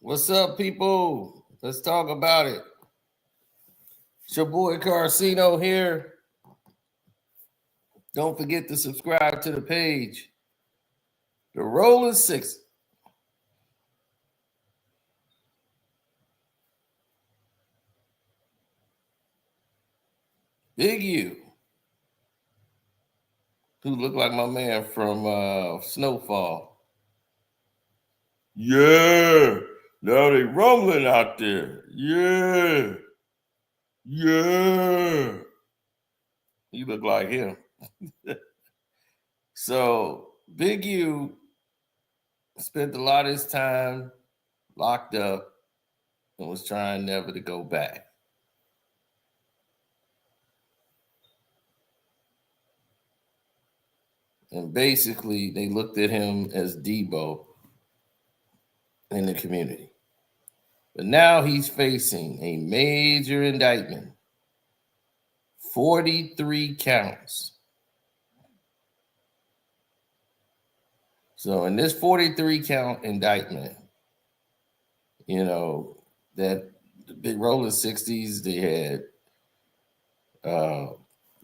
What's up, people? Let's talk about it. It's your boy Carcino here. Don't forget to subscribe to the page. The Rolling Six. Big U, who looked like my man from Snowfall. Yeah, now they rumbling out there. Yeah. You look like him. So Big U spent a lot of his time locked up and was trying never to go back. And basically, they looked at him as Debo in the community. But now he's facing a major indictment, 43 counts. So in this 43 count indictment, that the big rolling 60s, they had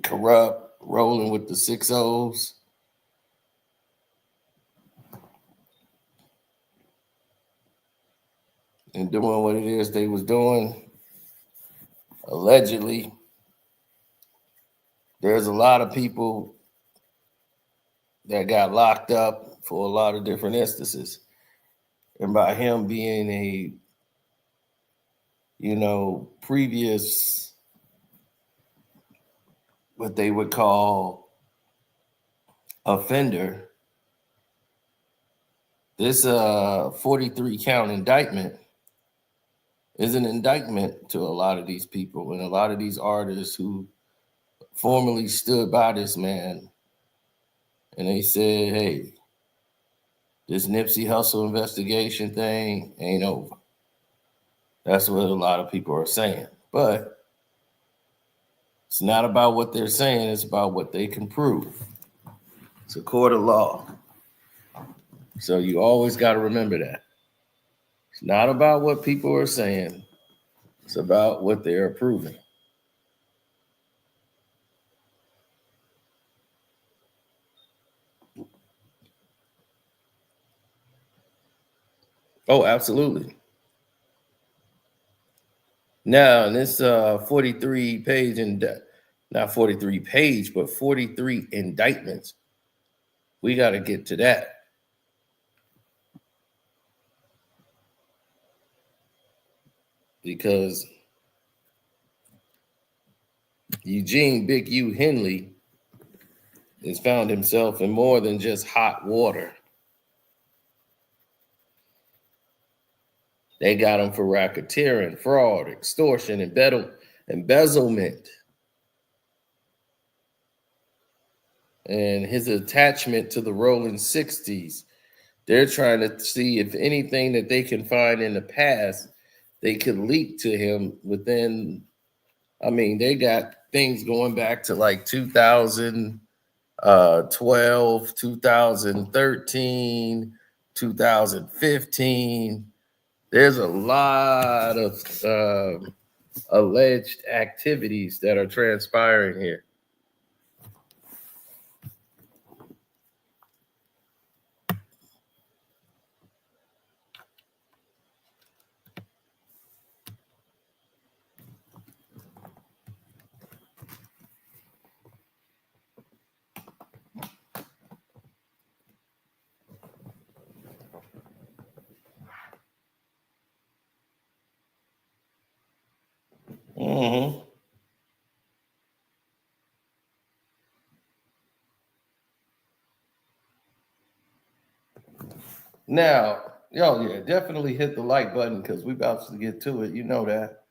corrupt rolling with the 6-0s. And doing what it is they was doing, allegedly. There's a lot of people that got locked up for a lot of different instances. And by him being a, previous, what they would call offender, this 43 count indictment is an indictment to a lot of these people and a lot of these artists who formerly stood by this man. And they said, hey, this Nipsey Hussle investigation thing ain't over. That's what a lot of people are saying. But it's not about what they're saying. It's about what they can prove. It's a court of law. So you always got to remember that. It's not about what people are saying. It's about what they're proving. Oh, absolutely. Now, in this 43 page, not 43 page, but 43 indictments, we got to get to that. Because Eugene Big U Henley has found himself in more than just hot water. They got him for racketeering, fraud, extortion, embezzlement. And his attachment to the rolling 60s. They're trying to see if anything that they can find in the past they could leak to him within, they got things going back to like 2012, 2013, 2015. There's a lot of alleged activities that are transpiring here. Mm-hmm. Now, definitely hit the like button because we're about to get to it. You know that,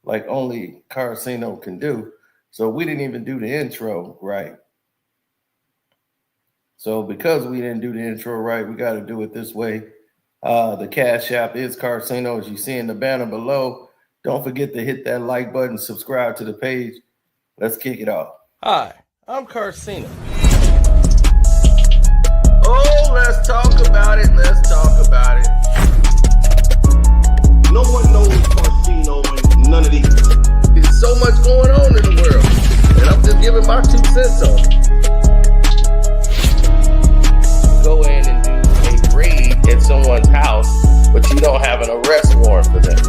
like only Carcino can do. So we didn't even do the intro right. So because we didn't do the intro right, we got to do it this way. The Cash App is Carcino, as you see in the banner below. Don't forget to hit that like button, subscribe to the page. Let's kick it off. Hi, I'm Carcino. Oh, let's talk about it. said so. Go in and do a raid at someone's house, but you don't have an arrest warrant for them.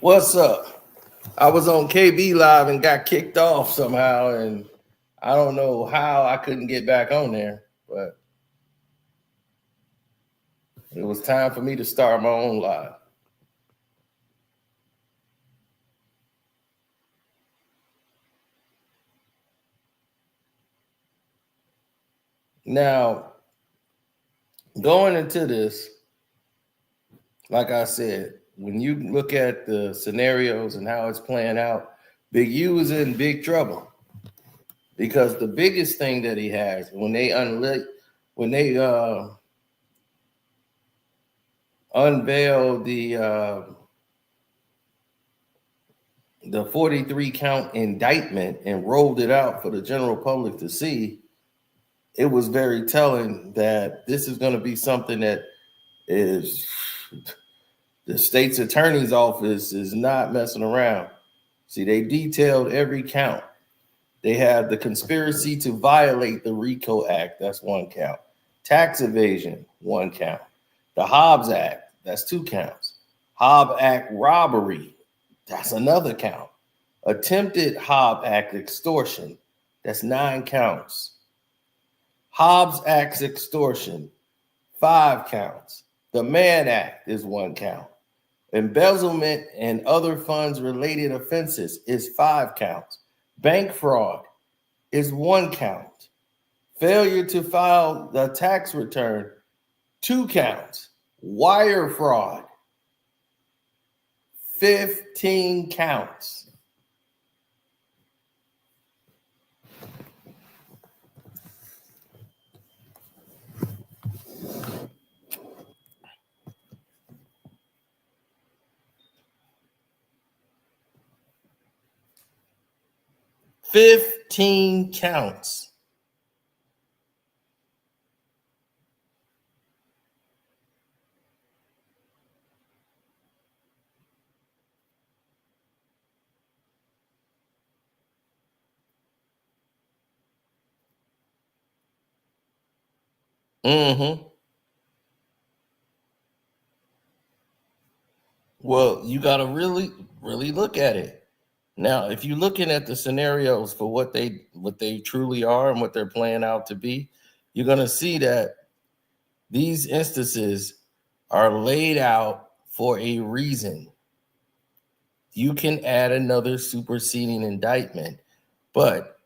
What's up? I was on KB Live and got kicked off somehow, and I don't know how I couldn't get back on there, but it was time for me to start my own live. Now, going into this, like I said, when you look at the scenarios and how it's playing out, Big U is in big trouble, because the biggest thing that he has when they unveiled the 43 count indictment and rolled it out for the general public to see, it was very telling that this is going to be something that is, the state's attorney's office is not messing around. See, they detailed every count. They have the conspiracy to violate the RICO Act, that's one count. Tax evasion, one count. The Hobbs Act, that's 2 counts. Hobbs Act robbery, that's another count. Attempted Hobbs Act extortion, that's 9 counts. Hobbs Act extortion, 5 counts. The Mann Act is 1 count. Embezzlement and other funds related offenses is 5 counts. Bank fraud is 1 count. Failure to file the tax return, 2 counts. Wire fraud, 15 counts. $15 counts. Well, you got to really look at it. Now, if you're looking at the scenarios for what they truly are and what they're playing out to be, you're going to see that these instances are laid out for a reason. You can add another superseding indictment, but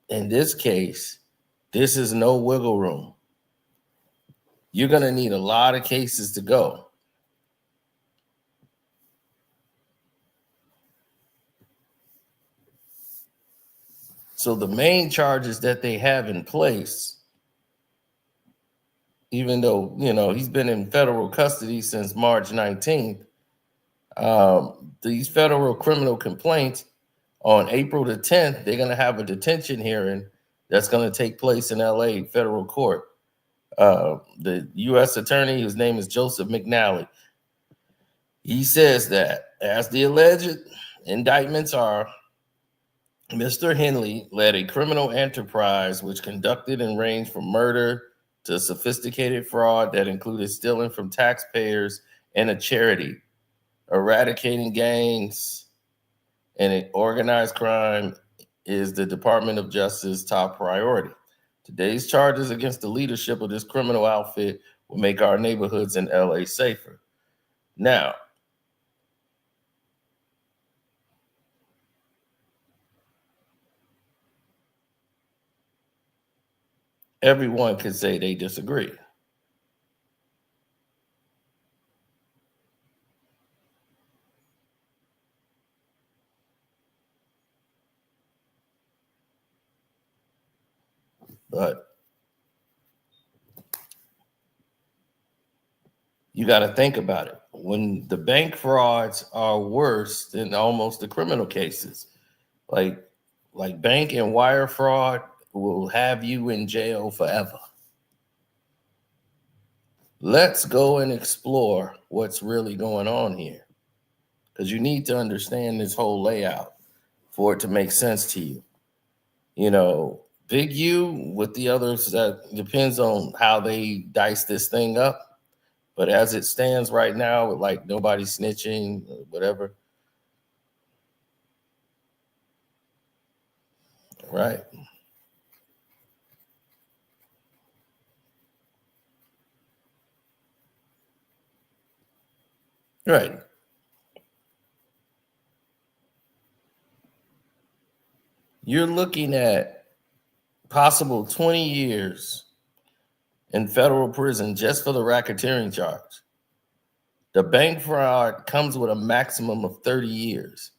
in this case, this is no wiggle room. You're going to need a lot of cases to go. So the main charges that they have in place, even though, he's been in federal custody since March 19th, these federal criminal complaints, on April the 10th, they're going to have a detention hearing that's going to take place in LA federal court. The U.S. attorney, whose name is Joseph McNally, he says that as the alleged indictments are, Mr. Henley led a criminal enterprise which conducted and ranged from murder to sophisticated fraud that included stealing from taxpayers and a charity, eradicating gangs, and organized crime is the Department of Justice's top priority. Today's charges against the leadership of this criminal outfit will make our neighborhoods in LA safer. Now, everyone could say they disagree. But you got to think about it. When the bank frauds are worse than almost the criminal cases, like bank and wire fraud will have you in jail forever. let's go and explore what's really going on here. Because you need to understand this whole layout for it to make sense to you. You know, Big U with the others, that depends on how they dice this thing up. But as it stands right now, with like nobody snitching, whatever. Right. Right. You're looking at possible 20 years in federal prison just for the racketeering charge. The bank fraud comes with a maximum of 30 years.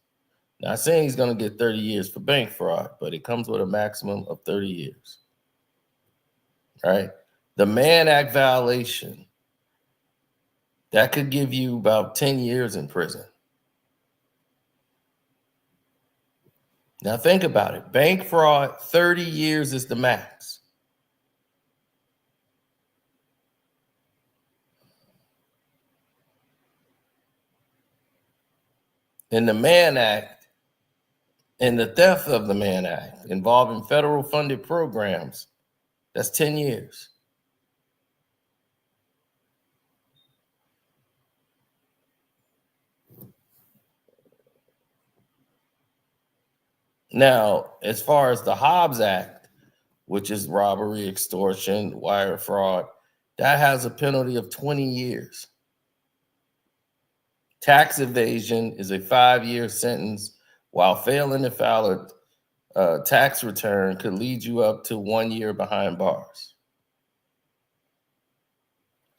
Not saying he's going to get 30 years for bank fraud, but it comes with a maximum of 30 years. Right? The Mann Act violation, that could give you about 10 years in prison. Now think about it. Bank fraud, 30 years is the max. In the Mann Act, and the theft of the Mann Act involving federal funded programs, that's 10 years. Now, as far as the Hobbs Act, which is robbery, extortion, wire fraud, that has a penalty of 20 years. Tax evasion is a 5-year sentence, while failing to file a tax return could lead you up to 1 year behind bars.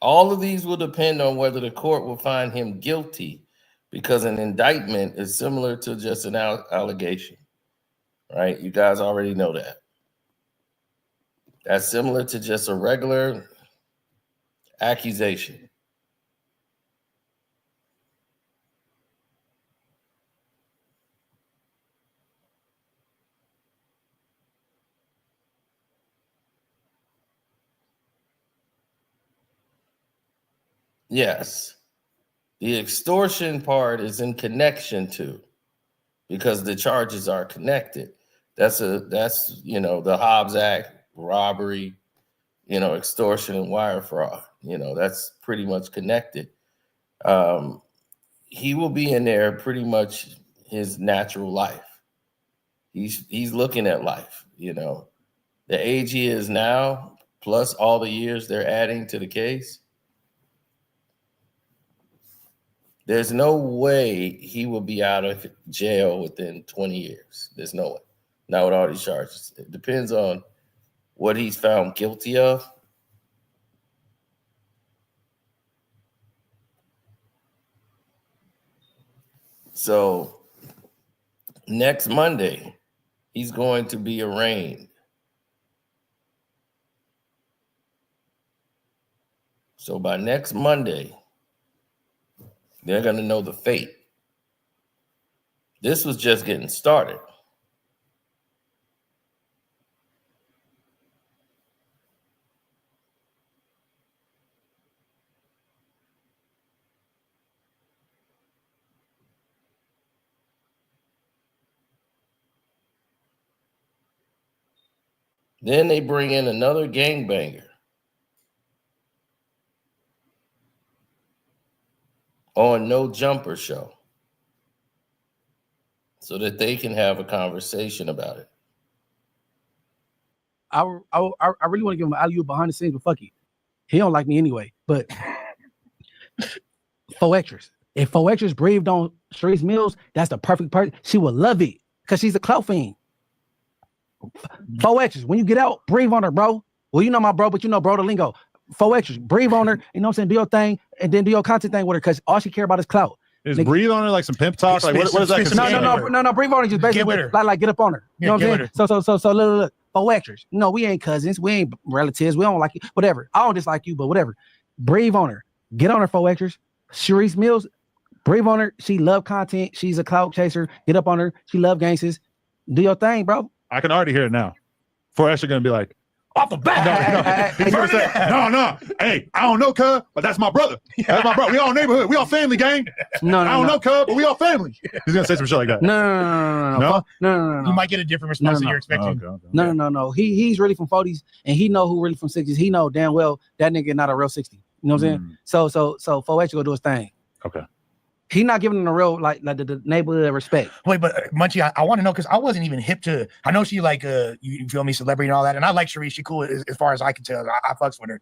All of these will depend on whether the court will find him guilty, because an indictment is similar to just an allegation, right? You guys already know that. That's similar to just a regular accusation. Yes. The extortion part is in connection to, because the charges are connected. That's the Hobbs Act, robbery, extortion and wire fraud. That's pretty much connected. He will be in there pretty much his natural life. He's looking at life, the age he is now, plus all the years they're adding to the case. There's no way he will be out of jail within 20 years. There's no way. Not with all these charges. It depends on what he's found guilty of. So next Monday, he's going to be arraigned. So by next Monday, they're going to know the fate. This was just getting started. Then they bring in another gangbanger on No Jumper show so that they can have a conversation about it. I really want to give him an alley-oop behind the scenes, but fuck it. He don't like me anyway. But 4 extras. If 4 extras breathed on Sharice Mills, that's the perfect person. She would love it because she's a Clout fiend. 4 extras. When you get out, breathe on her, bro. Well, you know my bro, but you know bro the lingo. 4 extras. Breathe on her. You know what I'm saying? Do your thing, and then do your content thing with her, because all she care about is clout. Is breathe on her like some pimp talk? Like what is that? No. Breathe on her. Just basically like get up on her. You know what I'm saying? So look. 4 extras. No, we ain't cousins. We ain't relatives. We don't like you. Whatever. I don't dislike you, but whatever. Breathe on her. Get on her, 4 extras. Sharice Mills, breathe on her. She love content. She's a clout chaser. Get up on her. She love gangsters. Do your thing, bro. I can already hear it now. 4 extra gonna be like, Off the bat. No. Hey, I don't know, cuz, but that's my brother. That's my brother. We all neighborhood. We all family, gang. No, I don't know, cuz, but we all family. He's gonna say some shit like that. No. You might get a different response than you're expecting. Okay. No. He's really from 40s, and he know who really from 60s. He know damn well that nigga not a real 60. You know what I'm saying? So 4H go do his thing. Okay. He not giving them the real like the neighborhood respect. Wait, but Munchie, I want to know because I wasn't even hip to. I know she like you feel me, celebrity and all that, and I like Sharice. She cool as far as I can tell. I fucks with her.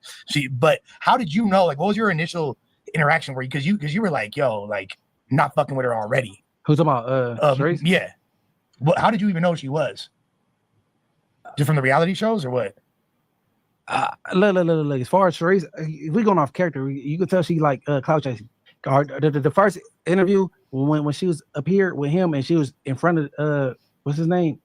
But how did you know? Like, what was your initial interaction? Where because you were like, yo, like not fucking with her already. Who's talking about Sharice? Yeah. How did you even know who she was? Just from the reality shows or what? Look. As far as Sharice, if we going off character, you could tell she like clout chasing. The first interview when she was up here with him and she was in front of what's his name,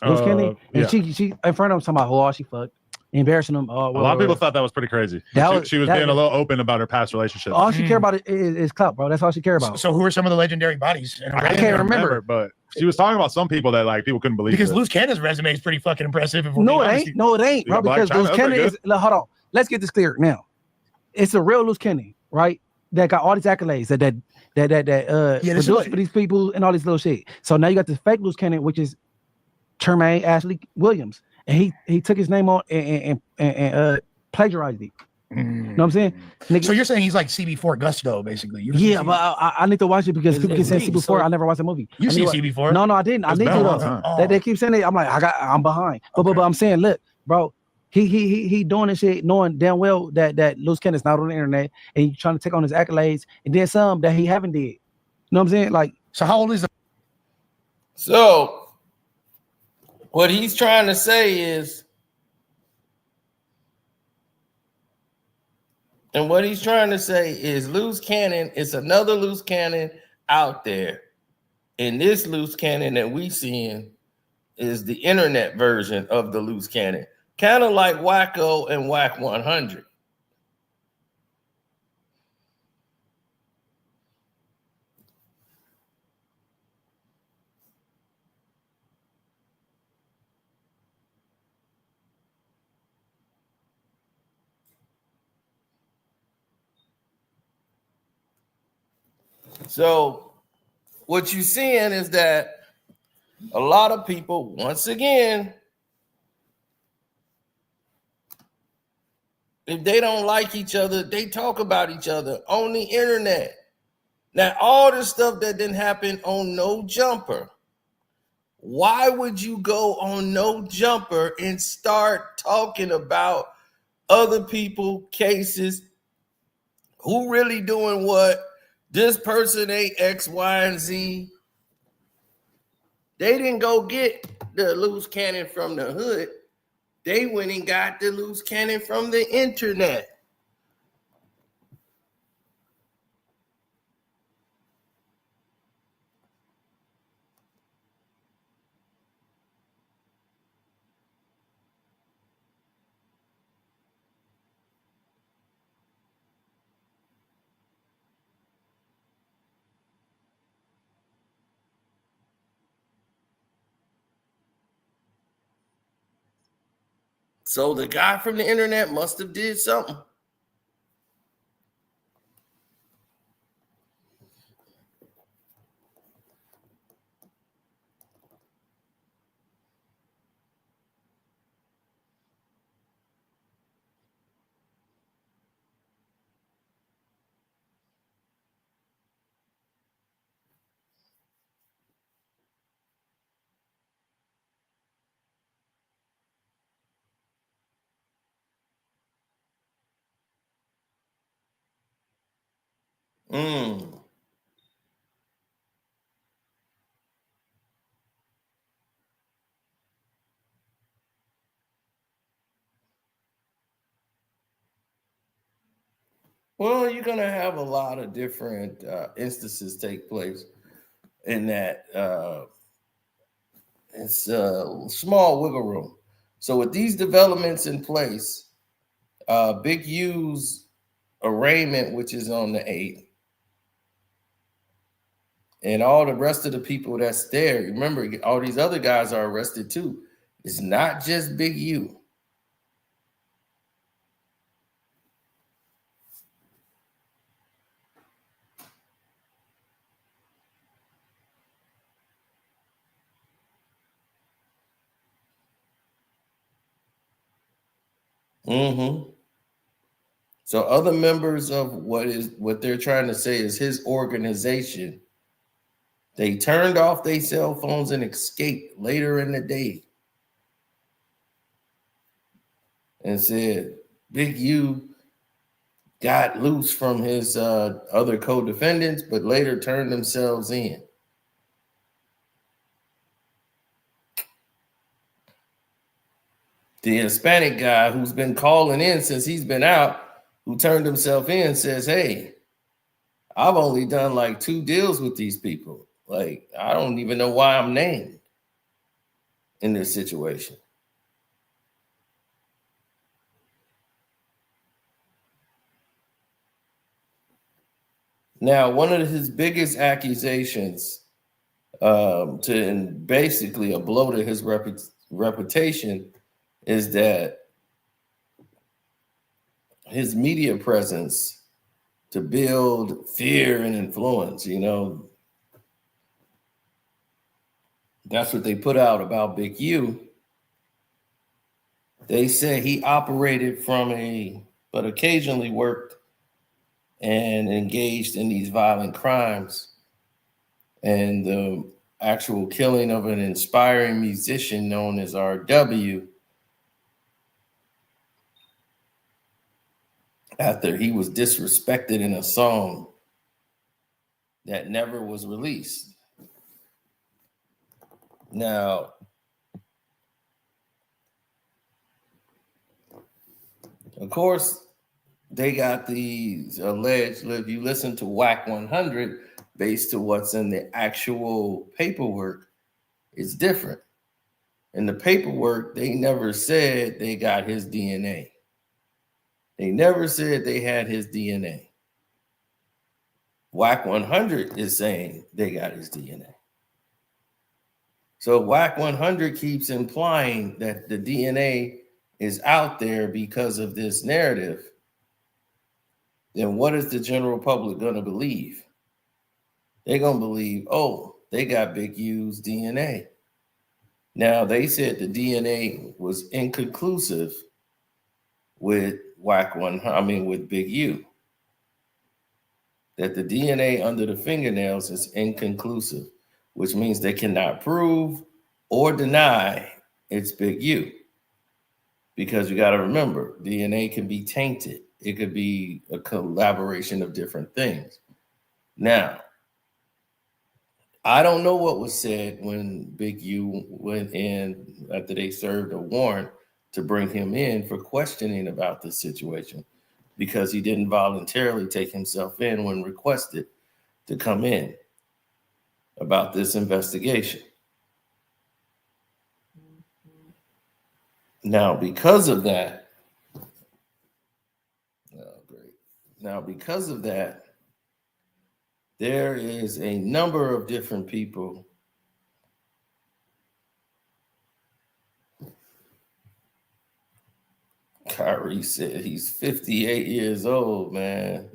Bruce Kennedy, and she in front of him talking about all she fucked, embarrassing him. A lot of people thought that was pretty crazy. She was being a little open about her past relationships. All she care about is clout, bro. That's all she care about. So who are some of the legendary bodies? I can't remember, but she was talking about some people that like people couldn't believe. Because Loose Cannon's resume is pretty fucking impressive. No, it ain't, bro. Because Loose Cannon is. Hold on, let's get this clear now. It's a real Loose Cannon, right? That got all these accolades that produced for these people and all this little shit. So now you got this fake Loose Cannon, which is Tremaine Ashley Williams, and he took his name on and plagiarized it. You know what I'm saying? Nigga, so you're saying he's like CB4 Gusto, basically? Yeah, but I need to watch it because people keep saying CB4. I never watched the movie. You see CB4? No, I didn't. I need to. They keep saying it. I'm like, I'm behind. But I'm saying, look, bro. He doing this shit knowing damn well that Loose Cannon's not on the internet and he's trying to take on his accolades and then some that he haven't did. You know what I'm saying? Like, so how old is the? So what he's trying to say is, Loose Cannon is another Loose Cannon out there, and this Loose Cannon that we seeing is the internet version of the Loose Cannon. Kind of like Wacko and Whack 100. So what you're seeing is that a lot of people, once again, if they don't like each other, they talk about each other on the internet. Now, all the stuff that didn't happen on No Jumper, why would you go on No Jumper and start talking about other people, cases, who really doing what, this person ain't X, Y, and Z? They didn't go get the Loose Cannon from the hood. They went and got the Loose Cannon from the internet. So the guy from the internet must have did something. Well, you're going to have a lot of different instances take place in that. It's a small wiggle room. So with these developments in place, Big U's arraignment, which is on the 8th, and all the rest of the people that's there, remember, all these other guys are arrested too. It's not just Big U. Mm-hmm. So other members of what they're trying to say is his organization, they turned off their cell phones and escaped later in the day and said Big U got loose from his other co-defendants, but later turned themselves in. The Hispanic guy who's been calling in since he's been out, who turned himself in, says, hey, I've only done like 2 deals with these people. Like, I don't even know why I'm named in this situation. Now, one of his biggest accusations and basically a blow to his reputation is that his media presence to build fear and influence, that's what they put out about Big U. They say he operated but occasionally worked and engaged in these violent crimes. And the actual killing of an inspiring musician known as RW after he was disrespected in a song that never was released. Now, of course, they got these alleged, if you listen to WAC 100, based to what's in the actual paperwork, it's different. In the paperwork, they never said they got his DNA. They never said they had his DNA. WAC 100 is saying they got his DNA. So WAC 100 keeps implying that the DNA is out there because of this narrative. Then what is the general public going to believe? They're going to believe, oh, they got Big U's DNA. Now, they said the DNA was inconclusive with with Big U. That the DNA under the fingernails is inconclusive, which means they cannot prove or deny it's Big U. Because you got to remember, DNA can be tainted. It could be a collaboration of different things. Now, I don't know what was said when Big U went in after they served a warrant to bring him in for questioning about this situation, because he didn't voluntarily take himself in when requested to come in about this investigation. Now, because of that, there is a number of different people Kyrie said he's 58 years old, man.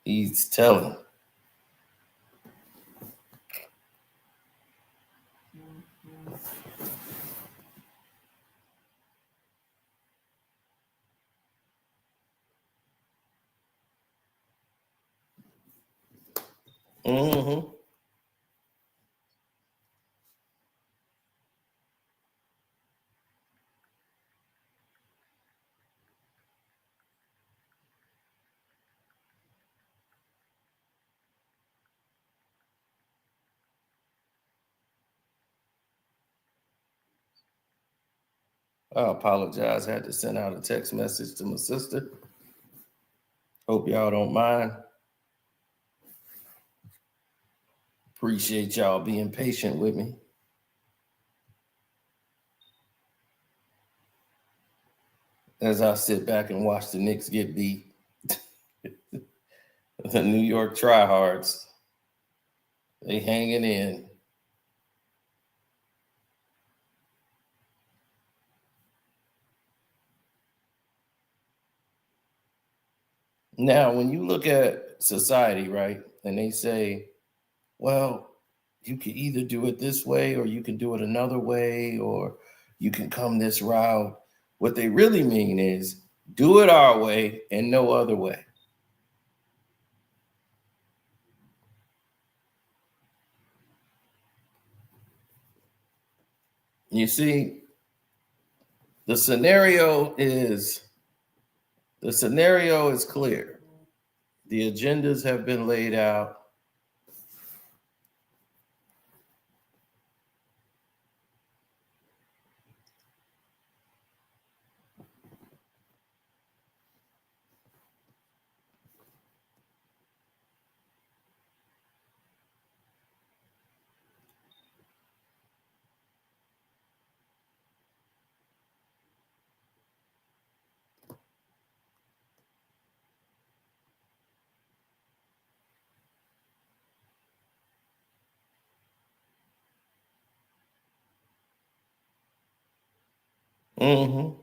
He's telling. Mm-hmm. I apologize. I had to send out a text message to my sister. Hope y'all don't mind. Appreciate y'all being patient with me. As I sit back and watch the Knicks get beat. The New York tryhards. They hanging in. Now, when you look at society, right, and they say, well, you can either do it this way or you can do it another way, or you can come this route. What they really mean is do it our way and no other way. You see, the scenario is clear. The agendas have been laid out. Mm-hmm.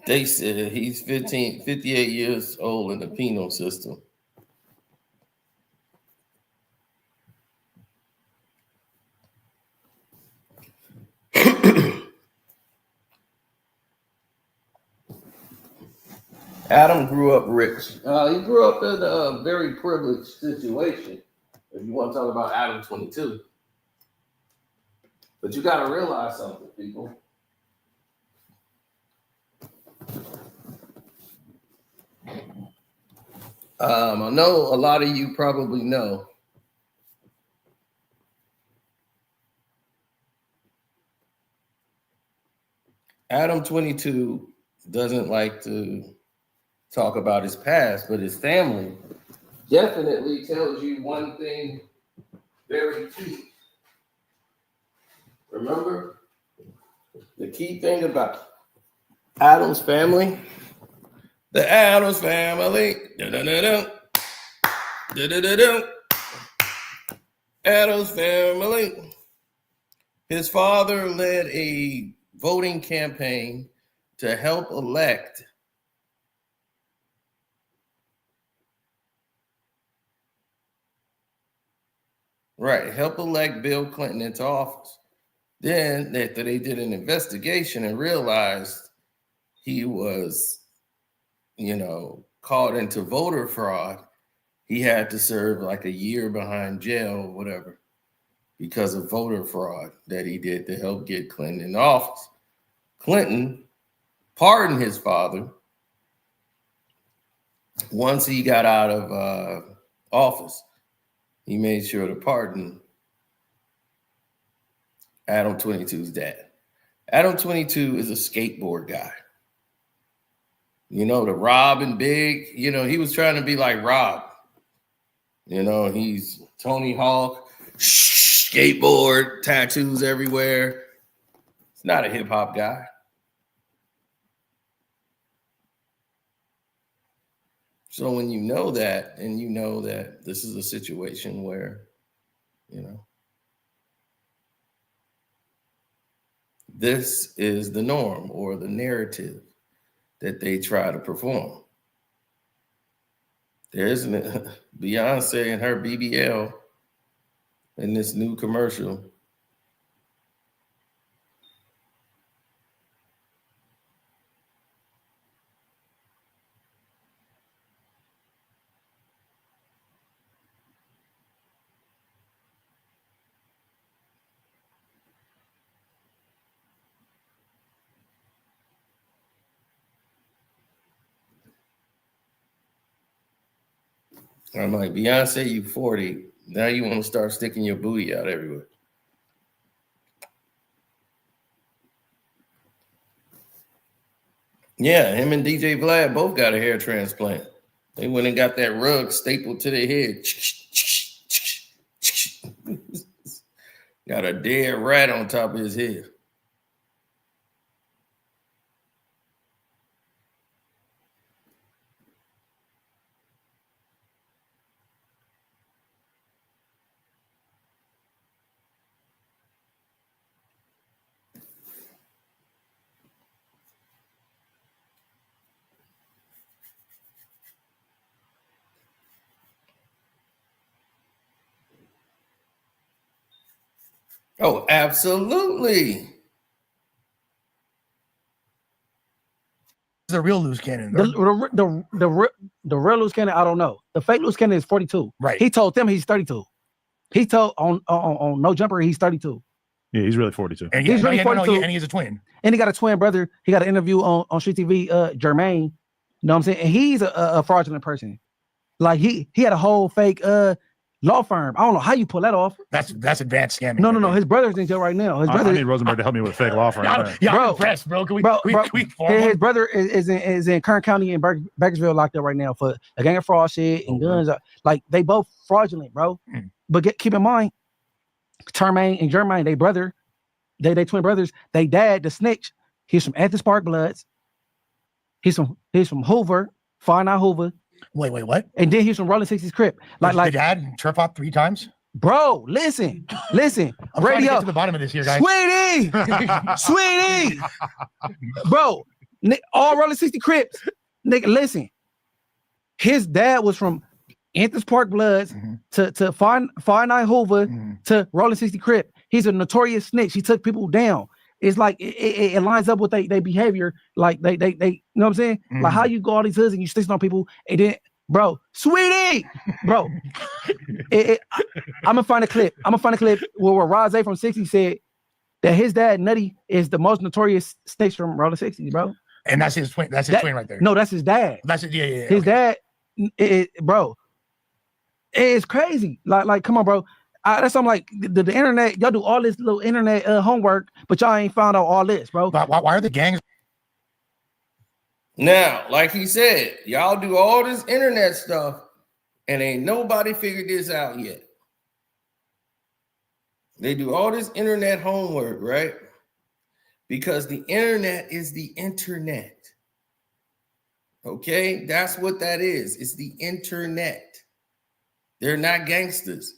They said he's 58 years old in the penal system. Adam grew up rich. He grew up in a very privileged situation. If you want to talk about Adam 22. But you got to realize something, people. I know a lot of you probably know Adam 22 doesn't like to talk about his past, but his family definitely tells you one thing very key. Remember, the key thing about Adam's family, the Adams family, Adams family. His father led a voting campaign to help elect Bill Clinton into office. Then after they did an investigation and realized he was, caught into voter fraud, he had to serve like a year behind jail or whatever because of voter fraud that he did to help get Clinton in office. Clinton pardoned his father once he got out of office. He made sure to pardon Adam 22's dad. Adam 22 is a skateboard guy. The Rob and Big, he was trying to be like Rob. He's Tony Hawk, skateboard, tattoos everywhere. He's not a hip hop guy. So when you know that, and you know that this is a situation where, this is the norm or the narrative that they try to perform. There's Beyonce and her BBL in this new commercial. I'm like, Beyonce, you 40. Now you want to start sticking your booty out everywhere. Yeah, him and DJ Vlad both got a hair transplant. They went and got that rug stapled to their head. Got a dead rat on top of his head. Oh, absolutely. The real loose cannon. The real loose cannon, I don't know. The fake loose cannon is 42. Right. He told them he's 32. He told on No Jumper he's 32. Yeah, he's really 42. And he's really 42. And he has a twin. And he got a twin brother. He got an interview on Street TV, Jermaine. You know what I'm saying? And he's a fraudulent person. Like he had a whole fake law firm. I don't know how you pull that off. That's advanced scamming. No. His brother's in jail right now. His brother. I need Rosenberg to help me with a fake law firm. I'm impressed, bro. Can we his brother is in Kern County in Bakersville locked up right now for a gang of fraud shit and guns. Like they both fraudulent, bro. But keep in mind, Termaine and Jermaine, they twin brothers. They dad, the snitch. He's from Athens Park Bloods. He's from Hoover, 59 Hoover. Wait, what? And then he's from Rolling 60s Crip. Like the dad trip hop 3 times? Bro, listen. I'm trying to get to the bottom of this here, guys. Sweetie! Bro, all Rolling 60 Crips. Nigga, listen. His dad was from Athens Park Bloods to 59 Hoover to Rolling 60 Crip. He's a notorious snitch. He took people down. It's like it lines up with their behavior. Like they you know what I'm saying? Like how you go all these hoods and you snitch on people and then, bro, sweetie, bro. I'm gonna find a clip. Where Roz from 60 said that his dad Nutty is the most notorious snitch from Rolling 60s, bro. And that's his twin. That's his twin right there. No, that's his dad. That's it. Yeah. His dad, bro. It's crazy. Like, come on, bro. That's something like the internet. Y'all do all this little internet homework, but y'all ain't found out all this, bro. Why are the gangs? Now, like he said, y'all do all this internet stuff, and ain't nobody figured this out yet. They do all this internet homework, right? Because the internet is the internet. Okay, that's what that is. It's the internet. They're not gangsters.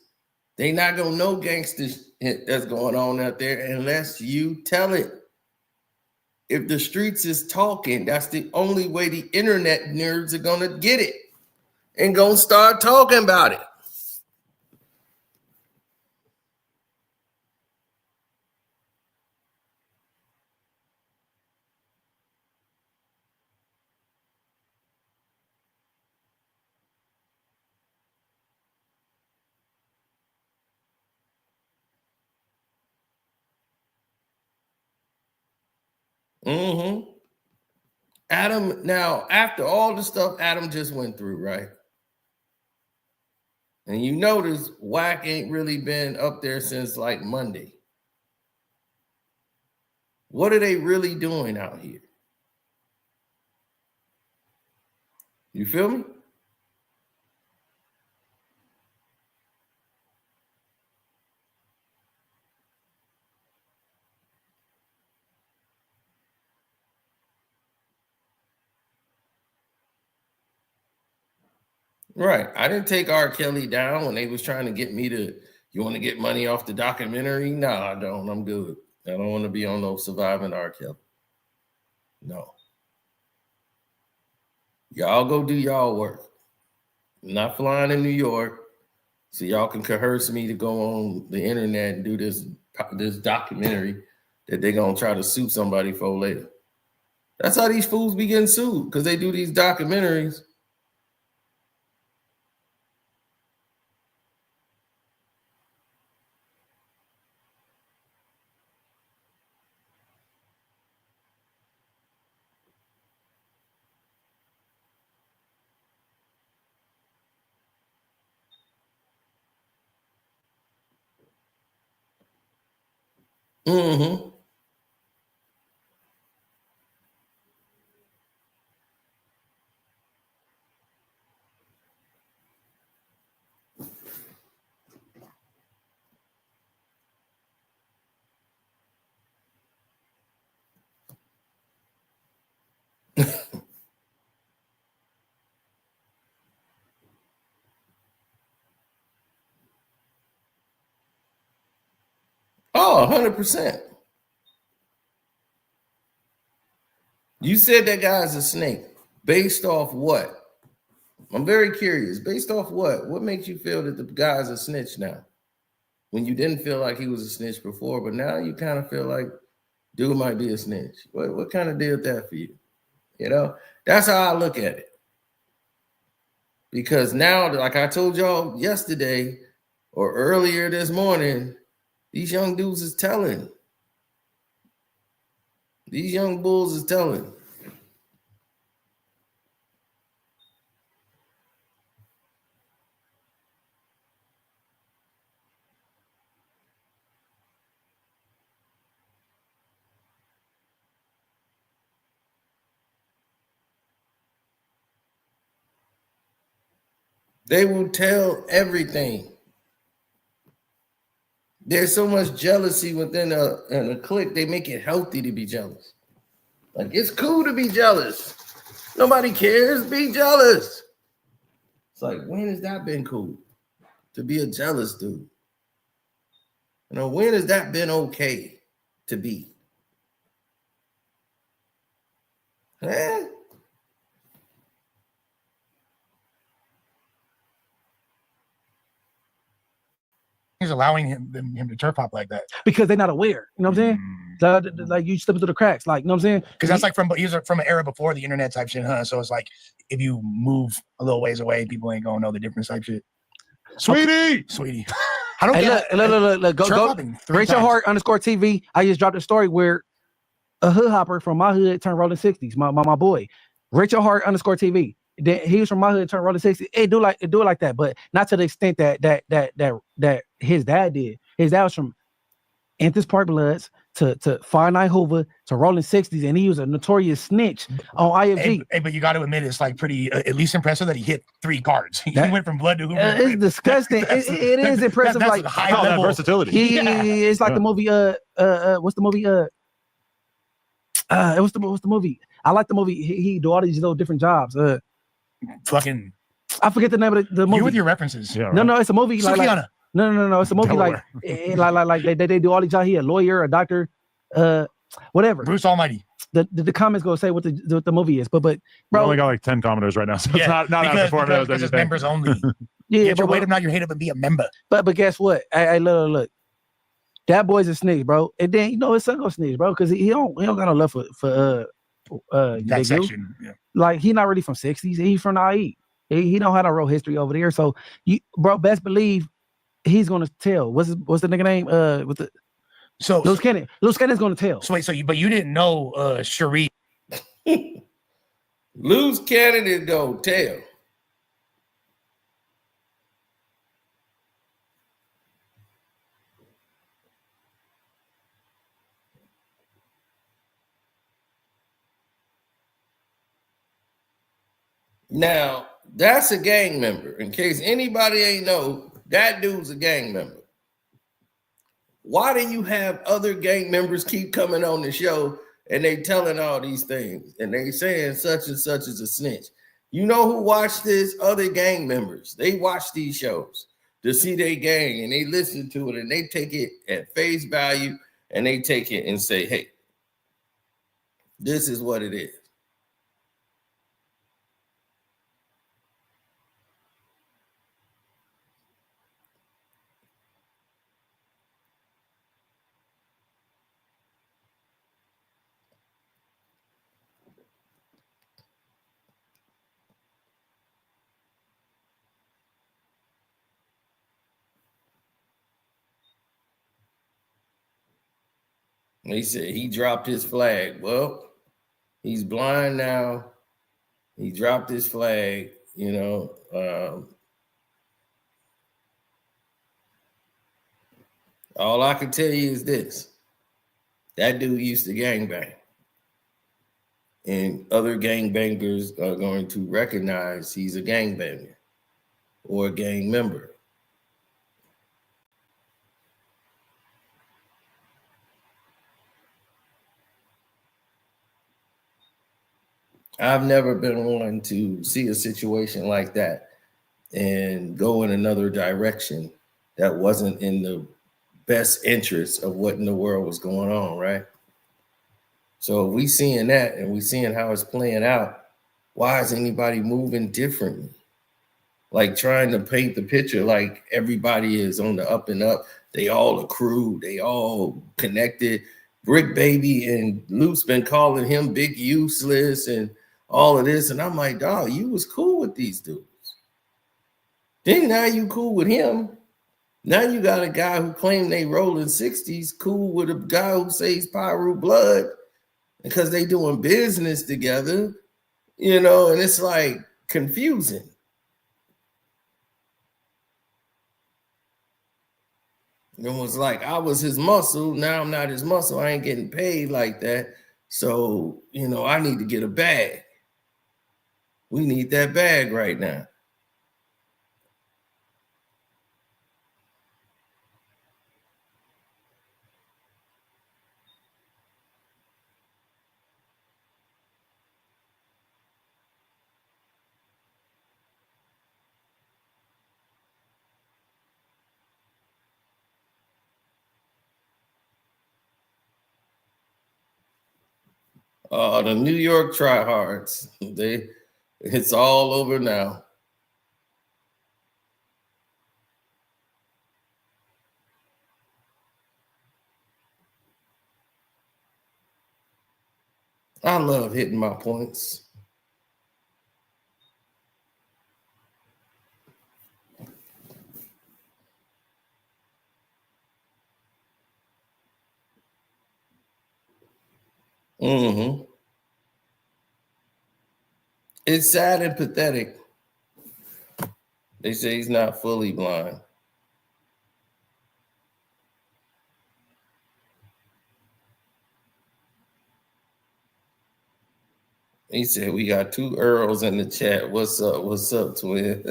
They not gonna know gangsters that's going on out there unless you tell it. If the streets is talking, that's the only way the internet nerds are gonna get it and gonna start talking about it. Adam, now, after all the stuff Adam just went through, right? And you notice Whack ain't really been up there since like Monday. What are they really doing out here? You feel me? Right. I didn't take R. Kelly down when they was trying to get me to, you want to get money off the documentary? No, I don't. I'm good. I don't want to be on no Surviving R. Kelly. No. Y'all go do y'all work. I'm not flying in New York, so y'all can coerce me to go on the internet and do this documentary that they're going to try to sue somebody for later. That's how these fools be getting sued, because they do these documentaries. Oh, 100%. You said that guy's a snake. Based off what? I'm very curious. Based off what? What makes you feel that the guy's a snitch now? When you didn't feel like he was a snitch before, but now you kind of feel like dude might be a snitch. What kind of deal is that for you? You know, that's how I look at it. Because now, like I told y'all yesterday or earlier this morning, these young dudes is telling. These young bulls is telling. They will tell everything. There's so much jealousy within a clique, they make it healthy to be jealous. Like, it's cool to be jealous. Nobody cares, be jealous. It's like, when has that been cool? To be a jealous dude? You know, when has that been okay to be? Eh? He's allowing him to turf hop like that because they're not aware. You know what I'm saying? Like you slip through the cracks. Like, you know what I'm saying? Because that's like he's from an era before the internet type shit, huh? So it's like if you move a little ways away, people ain't gonna know the difference type shit. Sweetie. I don't get look, go Rachel Hart _TV. I just dropped a story where a hood hopper from my hood turned rolling 60s. My boy, Rachel Hart _TV. He was from my hood, turned rolling 60s. It do it like that, but not to the extent that his dad did. His dad was from Anthony Park Bloods to 5'9" Hoover to rolling 60s, and he was a notorious snitch on IFG. Hey, but you got to admit, it's like pretty at least impressive that he hit 3 cards. He went from blood to Hoover. It's disgusting. it is impressive. That's like high level versatility. It's like the movie. What's the movie? What's the movie? I like the movie. He do all these little different jobs. Fucking. I forget the name of the movie. You with your references. Yeah, right. No, it's a movie. No. It's a movie like they do all these jobs. He a lawyer, a doctor, whatever. Bruce Almighty. The comments go say what the movie is, but bro, we only got like 10 commenters right now, so it's not because it's members only. Yeah, get your weight up, not your hate up, and be a member. But guess what? Hey, look. That boy's a snitch, bro. And then his son gonna snitch, bro, because he don't got no love for that section. Yeah. Like he not really from 60s. He's from the IE. He don't have no real history over there. So bro, best believe he's gonna tell. What's the nigga name? With the Loose Cannon. Loose Cannon's gonna tell. So wait, but you didn't know Cherie. Loose Cannon is gonna tell. Now, that's a gang member. In case anybody ain't know, that dude's a gang member. Why do you have other gang members keep coming on the show and they telling all these things and they saying such and such is a snitch? You know who watch this? Other gang members. They watch these shows to see their gang and they listen to it and they take it at face value and they take it and say, hey, this is what it is. They said he dropped his flag. Well, he's blind now. He dropped his flag, all I can tell you is this. That dude used to gangbang. And other gangbangers are going to recognize he's a gangbanger or a gang member. I've never been one to see a situation like that and go in another direction that wasn't in the best interest of what in the world was going on, right? So if we seeing that and we seeing how it's playing out, why is anybody moving differently? Like trying to paint the picture like everybody is on the up and up. They all accrued, they all connected. Brick Baby and Luke's been calling him big useless and all of this. And I'm like, dog, you was cool with these dudes. Then now you cool with him. Now you got a guy who claimed they rolling 60s, cool with a guy who says Pyru blood because they doing business together, you know, and it's like confusing. It was like I was his muscle. Now I'm not his muscle. I ain't getting paid like that. So, you know, I need to get a bag. We need that bag right now. The New York tryhards, it's all over now. I love hitting my points. Mm-hmm. It's sad and pathetic. They say he's not fully blind. He said, we got 2 Earls in the chat. What's up? What's up, twin?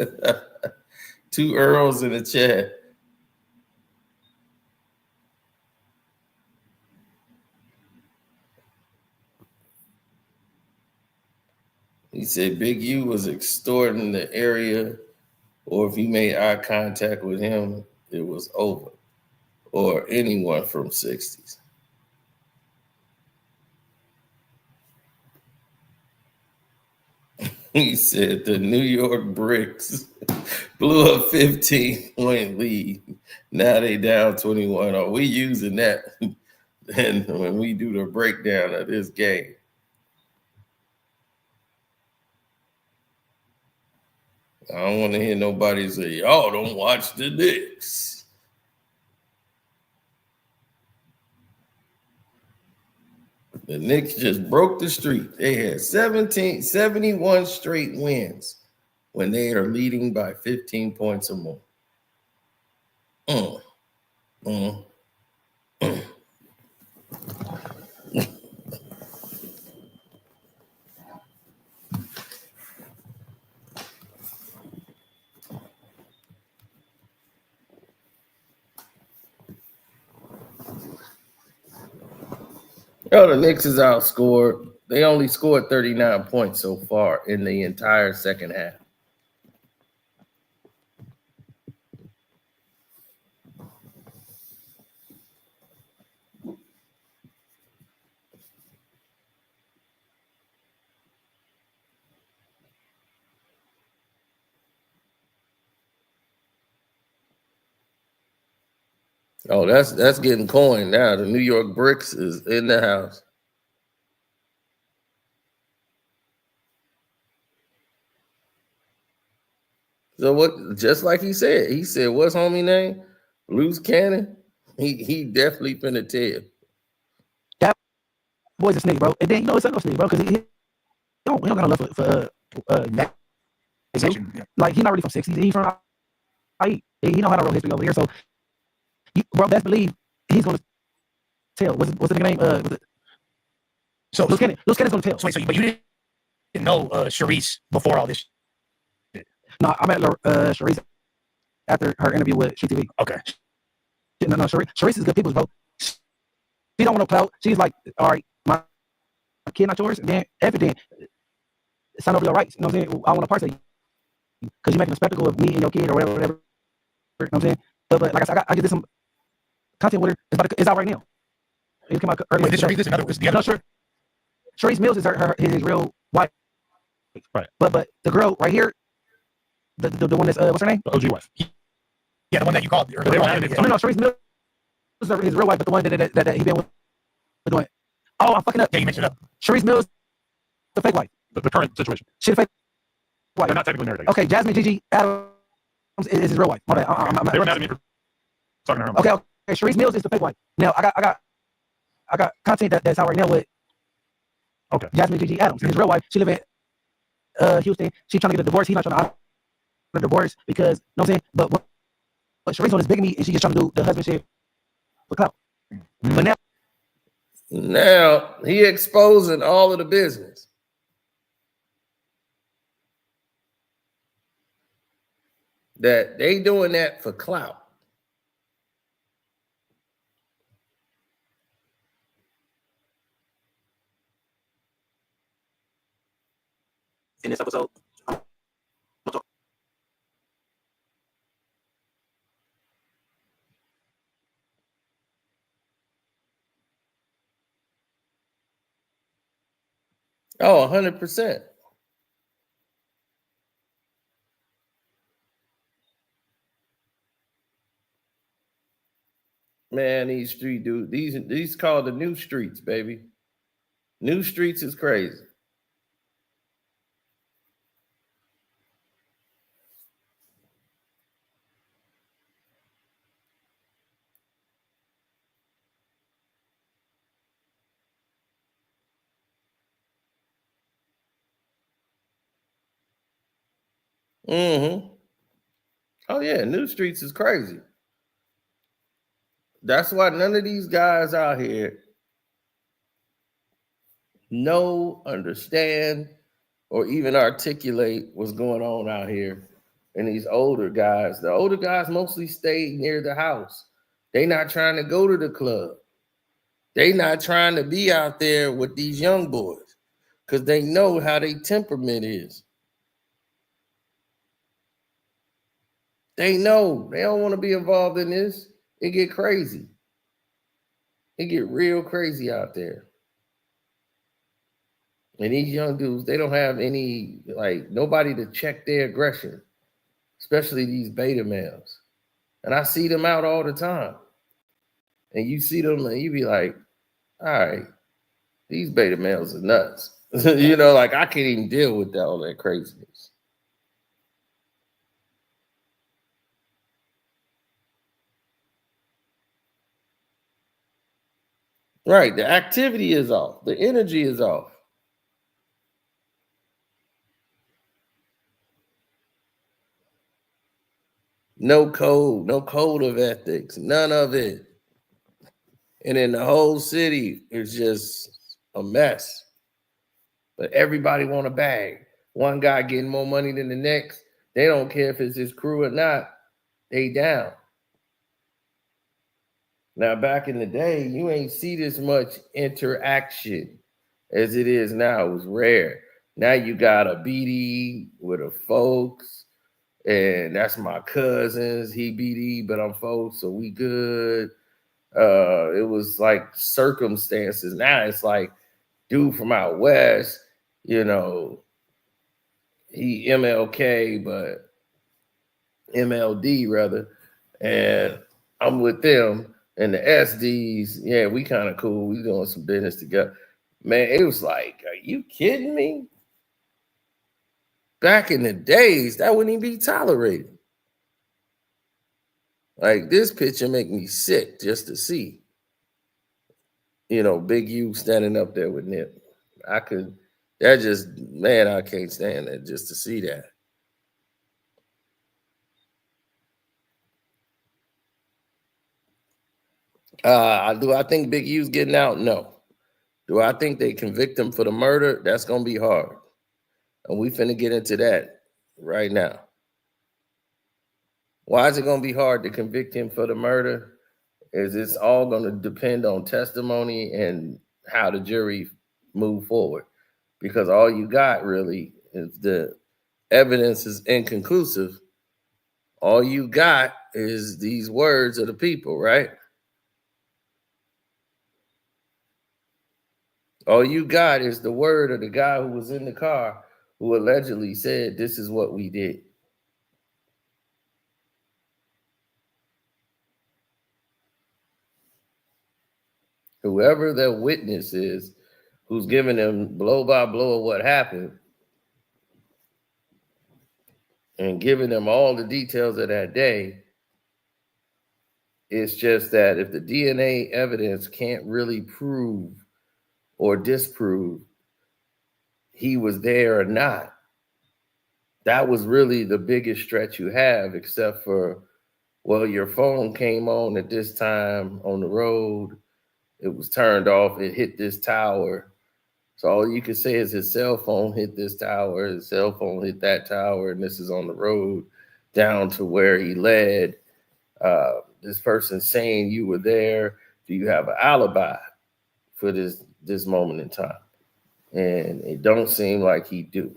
2 Earls in the chat. He said Big U was extorting the area, or if you made eye contact with him, it was over. Or anyone from 60s. He said the New York Bricks blew a 15-point lead. Now they down 21. Are we using that? And when we do the breakdown of this game. I don't want to hear nobody say, y'all don't watch the Knicks. The Knicks just broke the streak. They had 71 straight wins when they are leading by 15 points or more. Oh, the Knicks is outscored. They only scored 39 points so far in the entire second half. Oh, that's getting coined now. The New York Bricks is in the house. So what? Just like he said, what's homie name? Loose Cannon. He definitely finna tell. That boy's a snake, bro. And then you know it's not no snake, bro, because he don't got no love for that. Yeah. Like he's not really from 60s. He's from he know how to roll history over here. So bro, best believe he's gonna tell. What's the name? So Loose Cannon's gonna tell. So wait, but you didn't know Sharice before all this? No, I met Sharice after her interview with CTV. Okay. No, Sharice is good people, bro. She don't want no clout. She's like, all right, my kid not yours. And then everything, sign over your rights. You know what I'm saying? I want a part of you because you're making a spectacle of me and your kid or whatever. You know what I'm saying? But like I said, I just did some content with her is out right now. It came out earlier. Wait, this another. No, sure. Sharice Mills is his real wife. Right. But the girl right here, the one that's what's her name? The OG wife. Yeah, the one that you called. No, Sharice Mills is his real wife, but the one that he been with doing. Oh, I'm fucking up. Yeah, you mentioned it. Sharice Mills, the fake wife. The current situation. She's a fake wife. They're not technically married. Okay, Jasmine Gigi Adams is his real wife. My bad. They were mad at me for talking to her. Okay. Sharice Mills is the fake wife. Now I got content that's out right now with Jasmine Gigi Adams, his real wife. She live in Houston. She's trying to get a divorce. He's not trying to a divorce because, you know what I'm saying? But Sharice on is bigamy and she's just trying to do the husband shit for clout. But now he exposing all of the business. That they doing that for clout. in this episode, Oh, 100%. Man, these street dudes, these called the new streets, baby. New streets is crazy. Mm-hmm. Oh yeah, new streets is crazy. That's why none of these guys out here know, understand, or even articulate what's going on out here. And these older guys, the older guys mostly stay near the house. They not trying to go to the club. They not trying to be out there with these young boys because they know how their temperament is. They know they don't want to be involved in this. It get crazy. It get real crazy out there. And these young dudes, they don't have any, like, nobody to check their aggression, especially these beta males. And I see them out all the time. And you see them and you be like, all right, these beta males are nuts. You know, like I can't even deal with all that craziness. Right, the activity is off. The energy is off. No code of ethics, none of it. And in the whole city, it's just a mess. But everybody want a bag. One guy getting more money than the next. They don't care if it's his crew or not. They down. Now, back in the day, you ain't see this much interaction as it is now. It was rare. Now you got a BD with a folks, and that's my cousins. He BD, but I'm folks, so we good. It was like circumstances. Now it's like dude from out west, you know, he MLK, but MLD rather, and I'm with them. And the SDs, yeah, we kind of cool. We doing some business together. Man, it was like, are you kidding me? Back in the days, that wouldn't even be tolerated. Like this picture make me sick just to see. You know, Big U standing up there with Nip. I can't stand that just to see that. Do I think Big U's getting out? No. Do I think they convict him for the murder? That's going to be hard. And we finna get into that right now. Why is it going to be hard to convict him for the murder? Is it's all going to depend on testimony and how the jury move forward. Because all you got really is the evidence is inconclusive. All you got is these words of the people, right? All you got is the word of the guy who was in the car who allegedly said, this is what we did. Whoever the witness is who's giving them blow by blow of what happened and giving them all the details of that day, it's just that if the DNA evidence can't really prove or disprove he was there or not, that was really the biggest stretch you have, except for, well, your phone came on at this time on the road, it was turned off, it hit this tower. So all you can say is his cell phone hit this tower, his cell phone hit that tower, and this is on the road down to where he led. This person saying you were there. Do you have an alibi for this moment in time? And it don't seem like he do.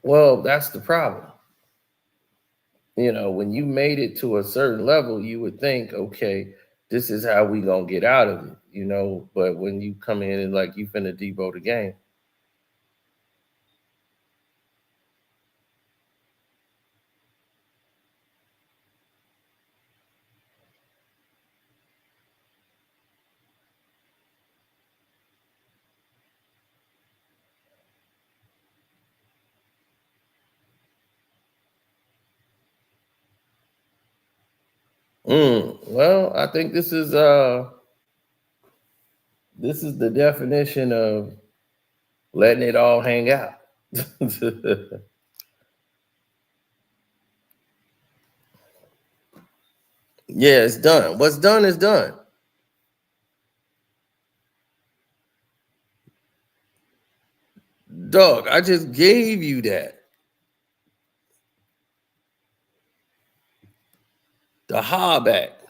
Well, that's the problem. You know, when you made it to a certain level, you would think, okay, this is how we gonna get out of it, you know. But when you come in and like you finna debo the game. Well, I think this is the definition of letting it all hang out. Yeah, it's done. What's done is done. Dog, I just gave you that. The Hobb Act.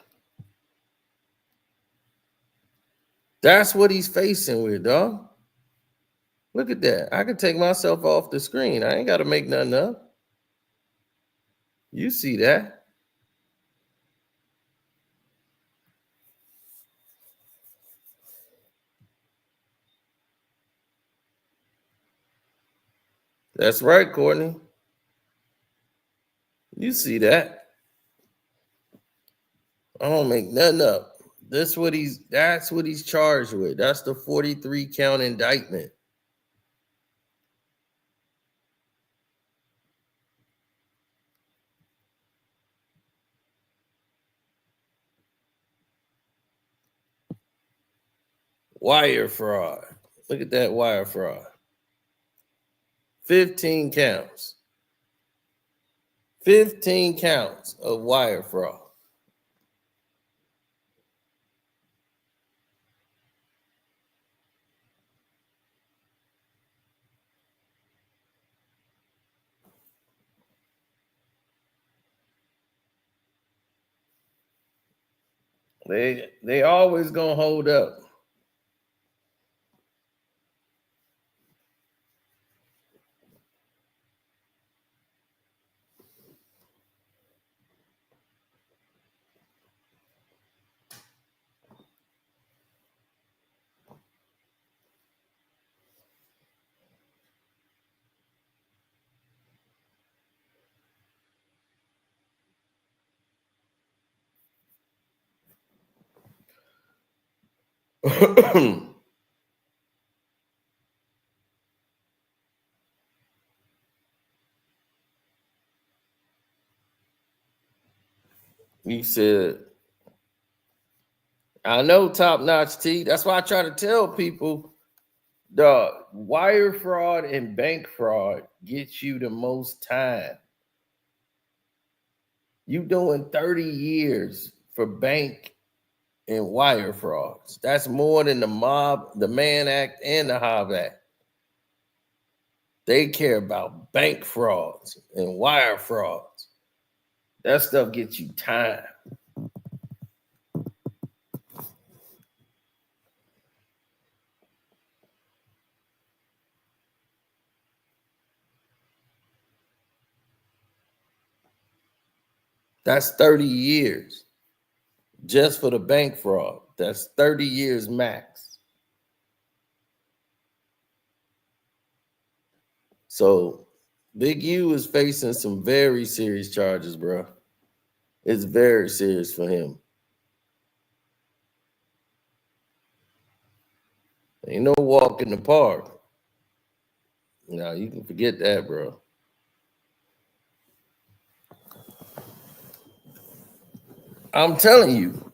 That's what he's facing with, dog. Look at that. I can take myself off the screen. I ain't got to make nothing up. You see that. That's right, Courtney. You see that. I don't make nothing up. That's what he's charged with. That's the 43 count indictment. Wire fraud. Look at that wire fraud. 15 counts. 15 counts of wire fraud. They always gonna hold up. You said, I know, top notch T. That's why I try to tell people, the wire fraud and bank fraud gets you the most time. You doing 30 years for bank and wire frauds. That's more than the Mann Act and the Hobb Act. They care about bank frauds and wire frauds. That stuff gets you time. That's 30 years just for the bank fraud. That's 30 years max. So Big U is facing some very serious charges, bro. It's very serious for him. Ain't no walk in the park. No, you can forget that, bro. I'm telling you,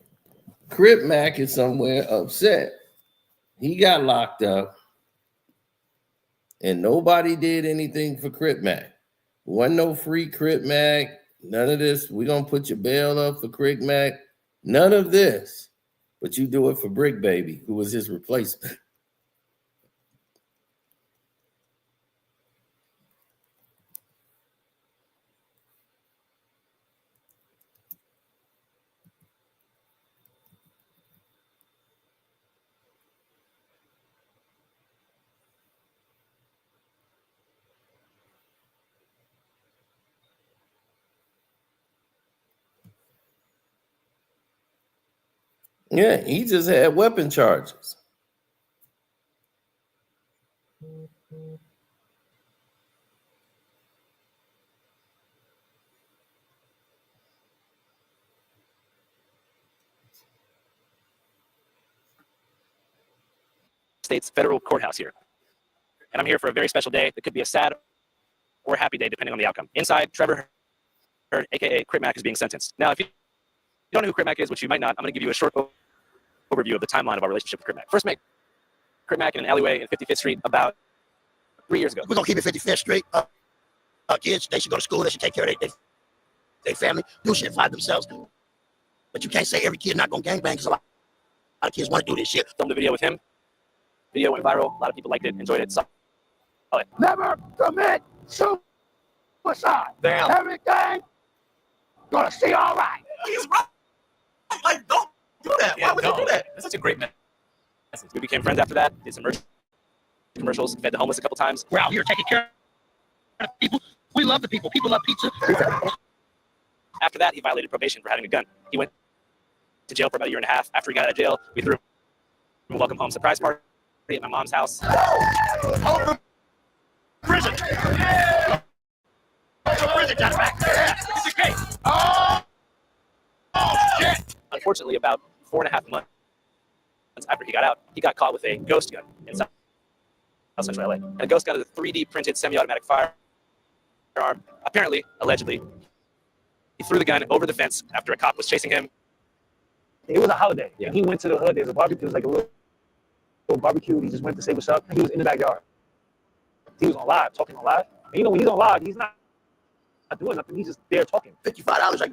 Crip Mac is somewhere upset. He got locked up, and nobody did anything for Crip Mac. Wasn't no free Crip Mac, none of this. We're going to put your bail up for Crip Mac. None of this. But you do it for Brick Baby, who was his replacement. Yeah, he just had weapon charges. State's federal courthouse here. And I'm here for a very special day. It could be a sad or a happy day, depending on the outcome. Inside, Trevor Heard, aka Crip Mac, is being sentenced. Now, if you don't know who Crip Mac is, which you might not, I'm going to give you a short overview of the timeline of our relationship with Crip Mac. First met Crip Mac in an alleyway in 55th Street about 3 years ago. We're going to keep it 55th Street. Kids, they should go to school. They should take care of their family, do shit by themselves. But you can't say every kid not going to gangbang because a lot of kids want to do this shit. Filmed a video with him. Video went viral. A lot of people liked it, enjoyed it. Saw it. Never commit suicide. Damn. Everything gonna see all right. He's right. Like, don't do that. Why would you do that? That's such a great message. We became friends after that. Did some commercials. Fed the homeless a couple times. We're out here taking care of people. We love the people. People love pizza. After that, he violated probation for having a gun. He went to jail for about 1.5 years. After he got out of jail, we threw him a welcome home surprise party at my mom's house. Over prison. Over prison, Johnny Mac. It's a case. Oh, shit. Unfortunately, about 4.5 months after he got out, he got caught with a ghost gun in South Central LA. And a ghost gun is a 3D printed semi-automatic firearm. Apparently, allegedly, he threw the gun over the fence after a cop was chasing him. It was a holiday. Yeah. He went to the hood. There's a barbecue. It was like a little barbecue. He just went to say what's up. He was in the backyard. He was on live, talking on live. And you know, when he's on live, he's not doing nothing. He's just there talking. $55, I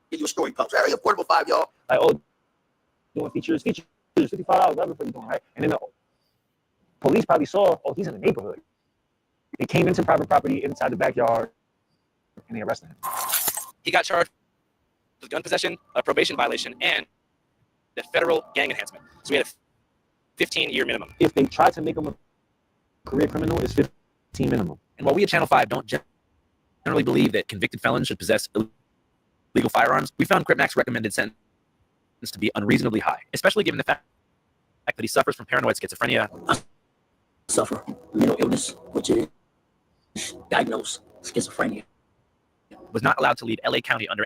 give you a story post. Very affordable, $5, y'all. Like, oh, doing features, $55, whatever you're doing, right? And then the police probably saw, oh, he's in the neighborhood. They came into private property inside the backyard, and they arrested him. He got charged with gun possession, a probation violation, and the federal gang enhancement. So we had a 15-year minimum. If they try to make him a career criminal, it's 15 minimum. And while we at Channel 5 don't generally believe that convicted felons should possess illegal firearms, we found Crip Mac's recommended sentence to be unreasonably high, especially given the fact that he suffers from paranoid schizophrenia. I suffer mental illness, which is diagnosed schizophrenia. Was not allowed to leave LA County under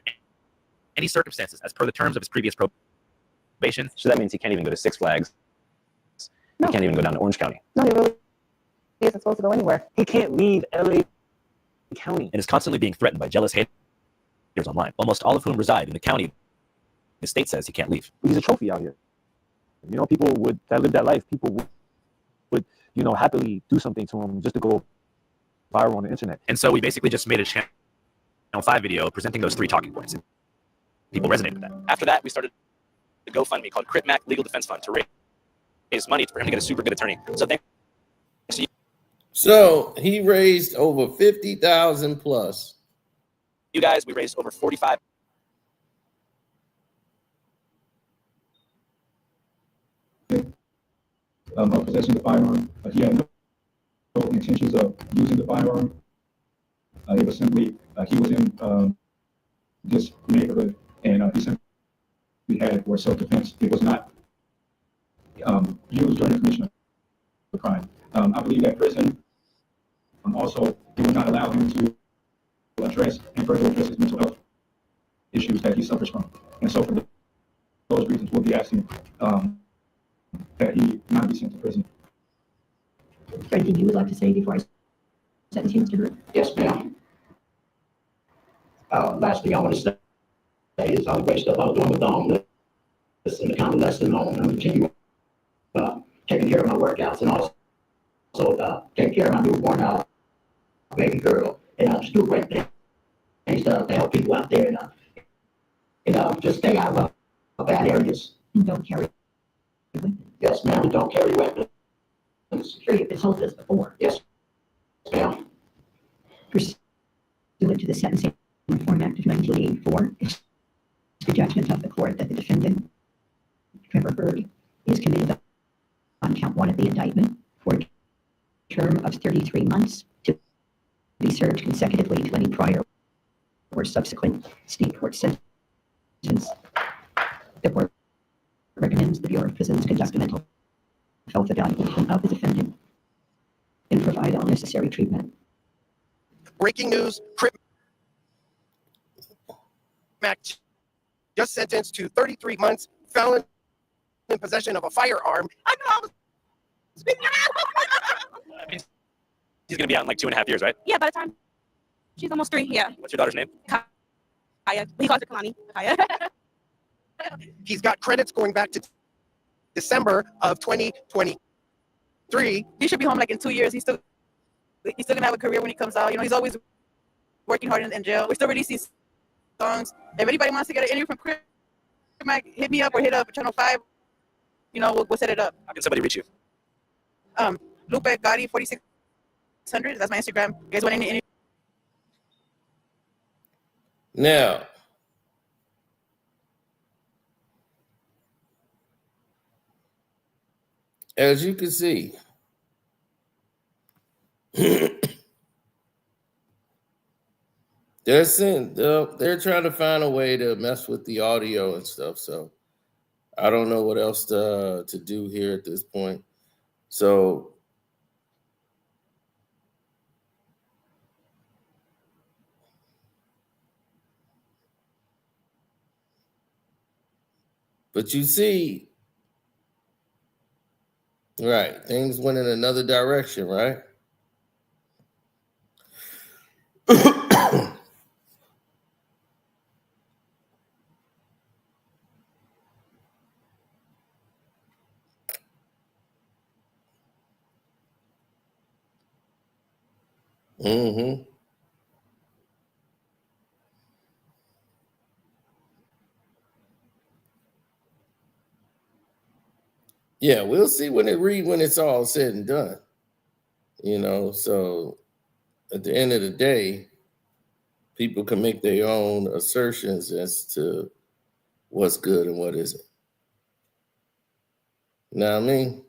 any circumstances as per the terms of his previous probation. So that means he can't even go to Six Flags. No. He can't even go down to Orange County. No, he really isn't supposed to go anywhere. He can't leave LA County. And is constantly being threatened by jealous haters online, almost all of whom reside in the county the state says he can't leave. He's a trophy out here. You know, people that live that life, people would happily do something to him just to go viral on the internet. And so we basically just made a Channel 5 video presenting those 3 talking points. People resonated with that. After that, we started a GoFundMe called Crip Mac Legal Defense Fund to raise money for him to get a super good attorney. So thanks to you. So he raised over 50,000 plus. You guys, we raised over 45. Of possessing the firearm. He had no intentions of using the firearm. It was simply, he was in this neighborhood and he simply had it for self-defense. It was not used during the commission of the crime. I believe that prison also, it would not allow him to address and further address his mental health issues that he suffers from. And so for those reasons, we'll be asking that he not be sent to prison. Anything you would like to say before I sentence you, Mr. Crip? Yes, ma'am. Last thing I want to say is all the great stuff I was doing with the homeless and the kind of lesson on continue taking care of my workouts and also taking care of my newborn baby girl and just do great things to help people out there and just stay out of bad areas. And don't carry weapons. Yes, ma'am. And don't carry weapons. Sure, you've been told this before. Yes, ma'am. Pursuant to the Sentencing Reform Act of 1984, it's the judgment of the court that the defendant, Trevor Hurd, is committed on count 1 of the indictment for a term of 33 months to be served consecutively to any prior or subsequent state court sentence. The court recommends the Bureau of Prisons conduct a mental health evaluation of the defendant and provide all necessary treatment. Breaking news, Crip Mac just sentenced to 33 months, felon in possession of a firearm. I know I was speaking. I mean, he's going to be out in like 2.5 years, right? Yeah, by the time she's almost 3. Yeah. What's your daughter's name? Kaya. He calls her Kalani. Kaya. He's got credits going back to December of 2023. He should be home like in 2 years. He's still gonna have a career when he comes out. You know, he's always working hard in jail. We still releasing songs. If anybody wants to get an interview from Crip Mac, hit me up or hit up Channel 5. You know, we'll set it up. How can somebody reach you? Lupe Gotti 4600. That's my Instagram. You guys want any interview? Now, as you can see, they're trying to find a way to mess with the audio and stuff. So I don't know what else to do here at this point. So but you see, right, things went in another direction, right? Mm-hmm. Yeah, we'll see when it's all said and done. You know, so at the end of the day, people can make their own assertions as to what's good and what isn't. You know what I mean?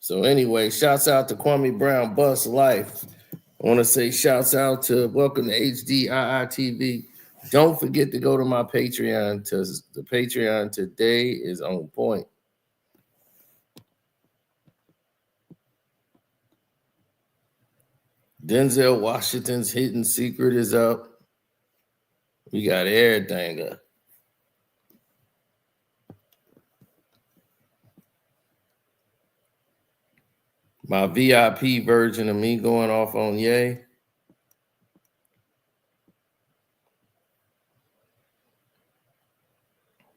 So anyway, shouts out to Kwame Brown Bus Life. I want to say shouts out to welcome to HDII TV. Don't forget to go to my Patreon because the Patreon today is on point. Denzel Washington's Hidden Secret is up. We got everything up. My VIP version of me going off on Ye.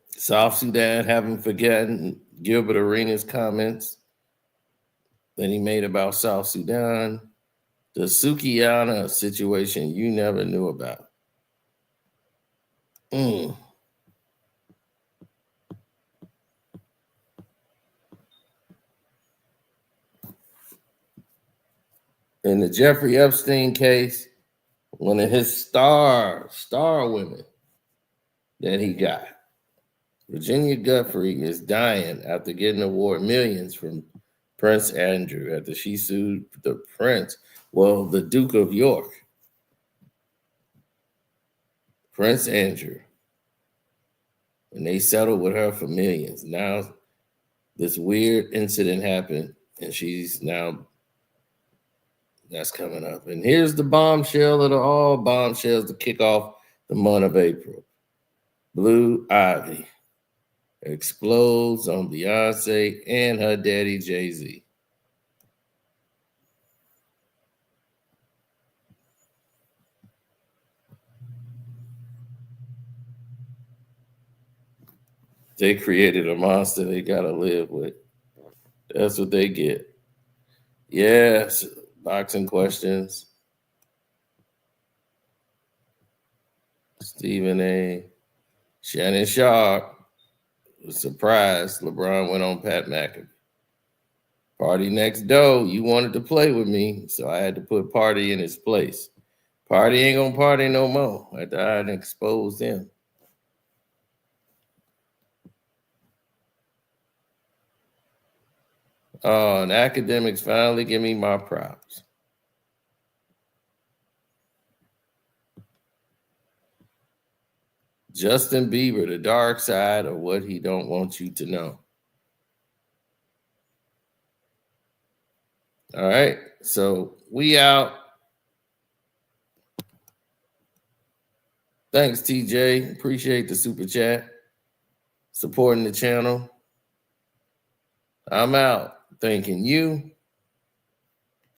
South Sudan haven't forgotten Gilbert Arenas' comments that he made about South Sudan. The Sukiana situation you never knew about. in the Jeffrey Epstein case, one of his star women that he got, Virginia Guthrie, is dying after getting awarded millions from Prince Andrew after she sued the prince, well, the Duke of York, Prince Andrew. And they settled with her for millions. Now this weird incident happened, and she's now, that's coming up. And here's the bombshell of all bombshells to kick off the month of April. Blue Ivy explodes on Beyonce and her daddy Jay-Z. They created a monster they gotta live with. That's what they get. Yes, boxing questions. Stephen A. Shannon Sharp was surprised LeBron went on Pat McAfee. Party next door, you wanted to play with me, so I had to put Party in his place. Party ain't gonna party no more after I had exposed him. Oh, and academics finally give me my props. Justin Bieber, the dark side of what he don't want you to know. All right, so we out. Thanks, TJ. Appreciate the super chat. Supporting the channel. I'm out. Thanking you.